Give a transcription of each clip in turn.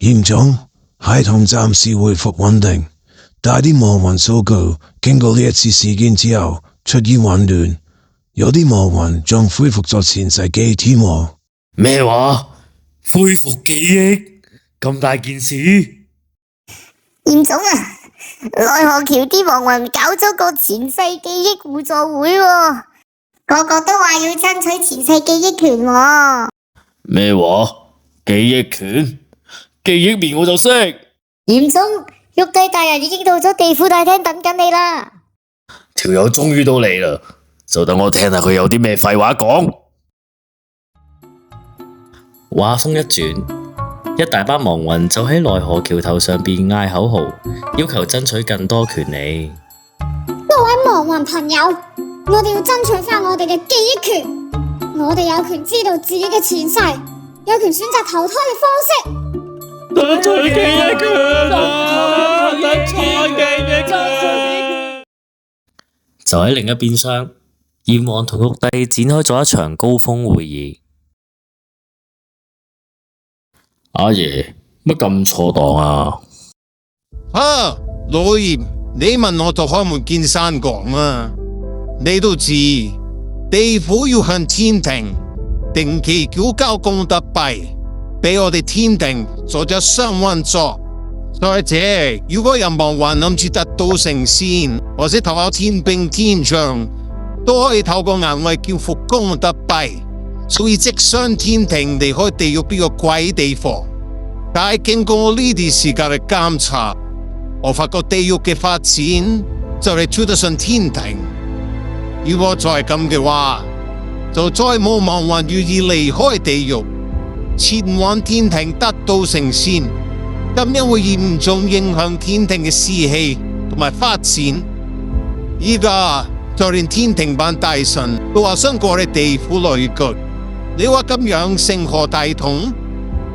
嚴重，系統暫時恢復穩定，但啲亡魂數據經過呢一次事件之後出現混亂，有啲亡魂仲恢復咗前世記憶添喎。咩話？恢復記憶？咁大件事？嚴總啊！奈何橋啲亡魂搞咗個前世記憶互助會喎，個個都話要爭取前世記憶權喎。咩話？記憶權？記憶面我就識。嚴總，玉帝大人已經到咗地府大廳等緊你啦。條友終於到嚟啦，就等我聽下佢有啲咩廢話講。話風一轉。一大班亡魂就喺奈何橋頭上邊嗌口號，要求爭取更多權利。各位亡魂朋友，我哋要爭取返我哋嘅記憶權。我哋有權知道自己嘅前世，有權選擇投胎嘅方式。爭取記憶權啊！爭取記憶權！就喺另一邊廂，閻王同玉帝展開咗一場高峰會議。阿爺，乜咁錯檔啊？老嚴，你問我就開門見山講啊！你都知地府要向天庭定期繳交功德幣，俾我哋天庭做咗雙運作。再者，如果有亡魂諗住得道成仙，或者投考天兵天將，都可以透過銀位繳付功德幣。所以即上天庭離開地獄呢個鬼地方，但係經過呢啲時間嘅監察，我發覺地獄嘅發展就嚟追得上天庭。如果再係咁嘅話，就再冇亡魂願意離開地獄，前往天庭得道成仙，咁樣會嚴重影響天庭嘅士氣同埋發展。依家就連天庭班大臣都話想過嚟地府旅居。你話咁樣成何大統？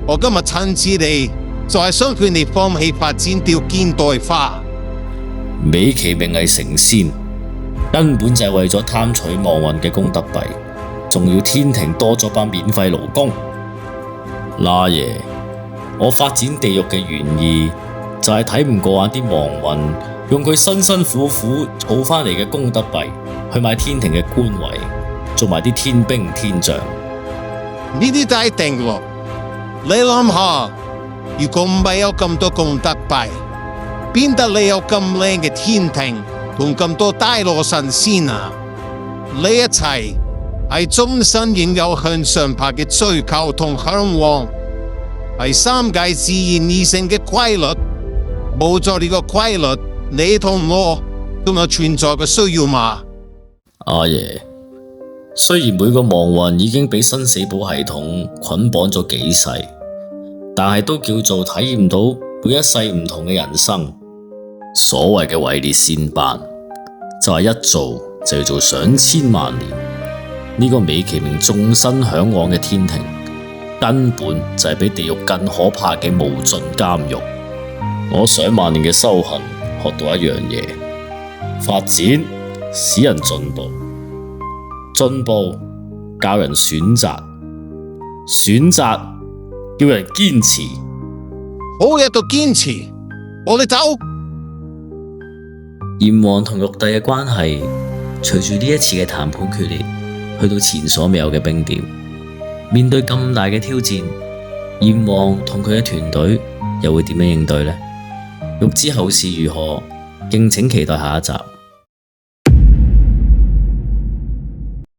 我今日親自嚟就係想勸你放棄發展掉現代化。美其名係成仙，根本就係為咗貪取亡魂嘅功德幣，仲要天庭多咗班免費勞工。阿爺，我發展地獄嘅原意就係睇唔過眼啲亡魂用佢辛辛苦苦儲翻嚟嘅功德幣去買天庭嘅官位，做埋啲天兵天將。呢啲就係定律。你諗下，如果唔係有咁多功德幣，邊得你有咁靚嘅天庭同咁多大羅神仙啊？呢一切係終身仍有向上爬嘅追求同向往，係三界自然而成嘅規律。冇咗呢個規律，你同我仲有存在嘅需要嗎？阿爺，雖然每個亡魂已經俾生死簿系統捆綁咗幾世，但係都叫做體驗到每一世唔同嘅人生。所謂嘅位列仙班，就係一做就要做上千萬年。呢個美其名眾生向往嘅天庭，根本就係比地獄更可怕嘅無盡監獄。我上萬年嘅修行，學到一樣嘢：發展使人進步，進步教人選擇，選擇叫人堅持。好嘢到堅持，我哋走。閻王同玉帝嘅關係，隨住呢一次嘅談判決裂，去到前所未有嘅冰點。面對咁大嘅挑戰，閻王同佢嘅團隊又會點樣應對呢？欲知後事如何，敬請期待下一集。